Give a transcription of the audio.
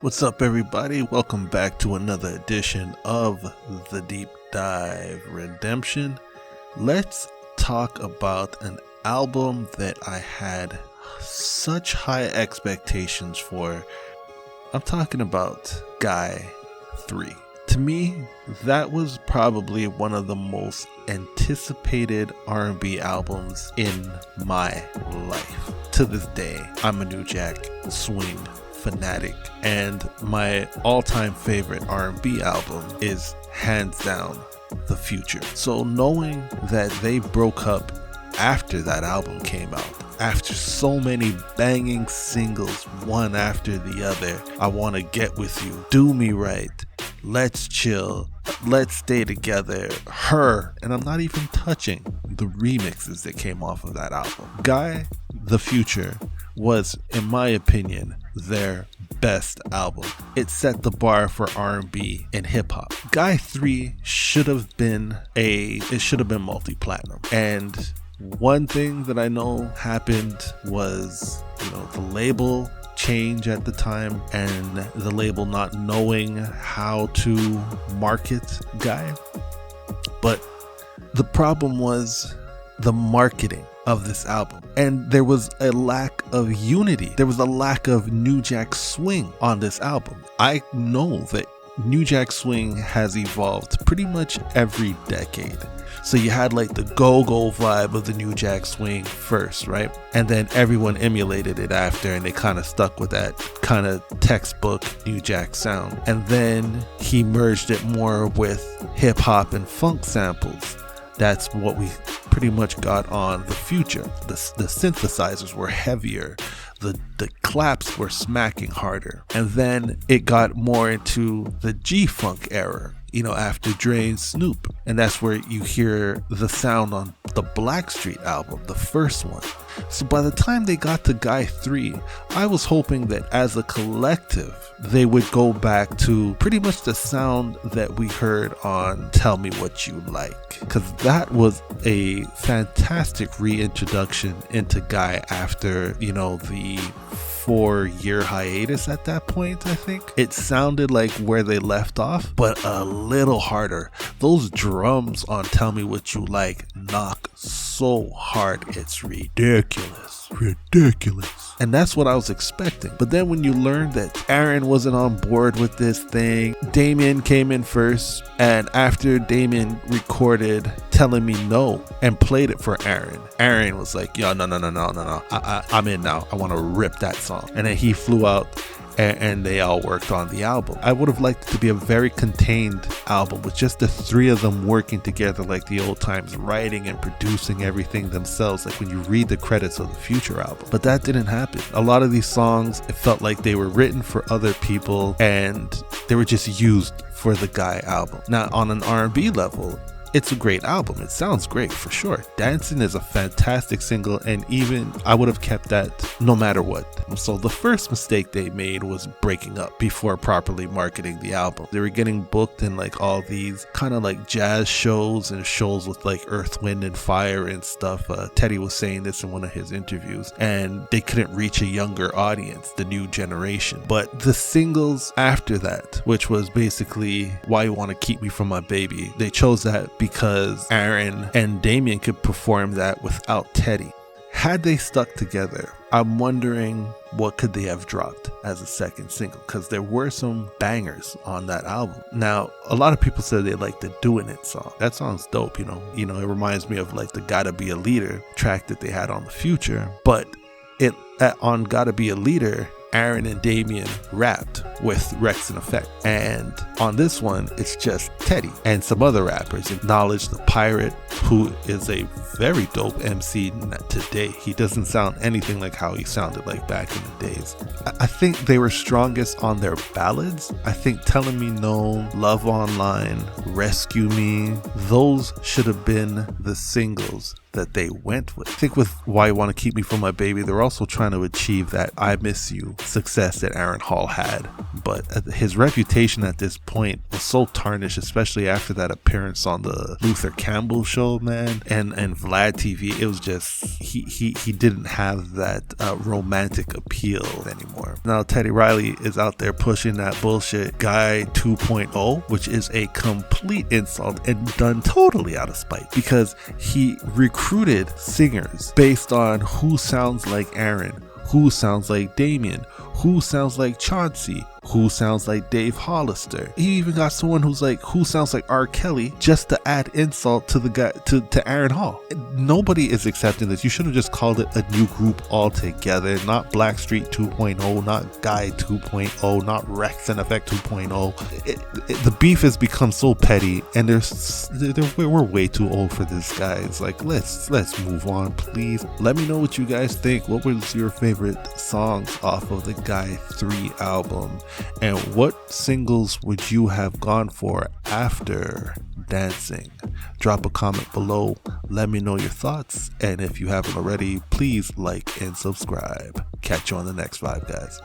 What's up, everybody? Welcome back to another edition of The Deep Dive Redemption. Let's talk about an album that I had such high expectations for. I'm talking about Guy 3. To me, that was probably one of the most anticipated R&B albums in my life. To this day, I'm a New Jack Swing fanatic, and my all-time favorite R&B album is hands down The Future. So knowing that they broke up after that album came out, after so many banging singles one after the other, I Want to Get With You, Do Me Right, Let's Chill, Let's Stay Together, Her, and I'm not even touching the remixes that came off of that album. Guy, The Future was, in my opinion, their best album. It set the bar for R&B and hip hop. Guy 3 should have been multi-platinum. And one thing that I know happened was, the label change at the time and the label not knowing how to market Guy. But the problem was the marketing of this album, and there was a lack of unity. There was a lack of New Jack Swing on this album. I know that New Jack Swing has evolved pretty much every decade. So you had like the go-go vibe of the New Jack Swing first, right? And then everyone emulated it after, and they kind of stuck with that kind of textbook New Jack sound. And then he merged it more with hip hop and funk samples. That's what we pretty much got on The Future. The synthesizers were heavier. The claps were smacking harder. And then it got more into the G-Funk era, after Dre and Snoop. And that's where you hear the sound on the Blackstreet album, the first one. So by the time they got to Guy 3, I was hoping that as a collective, they would go back to pretty much the sound that we heard on Tell Me What You Like. Because that was a fantastic reintroduction into Guy after, the 4-year hiatus at that point. I think it sounded like where they left off, but a little harder. Those drums on Tell Me What You Like knock so hard, it's ridiculous. And that's what I was expecting. But then when you learn that Aaron wasn't on board with this thing, Damien came in first, and after Damien recorded Telling Me No and played it for Aaron was like, yo, no, I'm in now. I want to rip that song. And then he flew out, and they all worked on the album. I would have liked it to be a very contained album with just the three of them working together like the old times, writing and producing everything themselves, like when you read the credits of the Future album. But that didn't happen. A lot of these songs, it felt like they were written for other people and they were just used for the Guy album. Now, on an R&B level, it's a great album. It sounds great for sure. Dancing is a fantastic single, and even I would have kept that no matter what. So the first mistake they made was breaking up before properly marketing the album. They were getting booked in like all these kind of like jazz shows and shows with like Earth, Wind and Fire and stuff. Teddy was saying this in one of his interviews, and they couldn't reach a younger audience, the new generation. But the singles after that, which was basically Why You Want to Keep Me From My Baby, they chose that because Aaron and Damien could perform that without Teddy. Had they stuck together, I'm wondering what could they have dropped as a second single, because there were some bangers on that album. Now, a lot of people said they liked the Doing It song. That song's dope, it reminds me of like the Gotta Be a Leader track that they had on The Future. But on Gotta Be a Leader, Aaron and Damien rapped with Wreckx-n-Effect, and on this one it's just Teddy and some other rappers. Acknowledge the Pirate, who is a very dope MC today. He doesn't sound anything like how he sounded like back in the days. I think they were strongest on their ballads. I think Telling Me No, Love Online, Rescue Me, those should have been the singles that they went with. I think with Why You Want to Keep Me From My Baby, they're also trying to achieve that I Miss You success that Aaron Hall had. But his reputation at this point was so tarnished, especially after that appearance on the Luther Campbell show, man, and Vlad TV. It was just, he didn't have that romantic appeal anymore. Now Teddy Riley is out there pushing that bullshit Guy 2.0, which is a complete insult and done totally out of spite, because he recruited singers based on who sounds like Aaron, who sounds like Damien, who sounds like Chauncey, who sounds like Dave Hollister. He even got someone who sounds like R. Kelly, just to add insult to the guy, to Aaron Hall. Nobody is accepting this. You should have just called it a new group altogether, not Blackstreet 2.0, not Guy 2.0, not Rex and Effect 2.0. The beef has become so petty, and we're way too old for this, guys. Like, let's move on, please. Let me know what you guys think. What was your favorite songs off of the Guy 3 album? And what singles would you have gone for after Dancing? Drop a comment below. Let me know your thoughts. And if you haven't already, please like and subscribe. Catch you on the next 5, guys.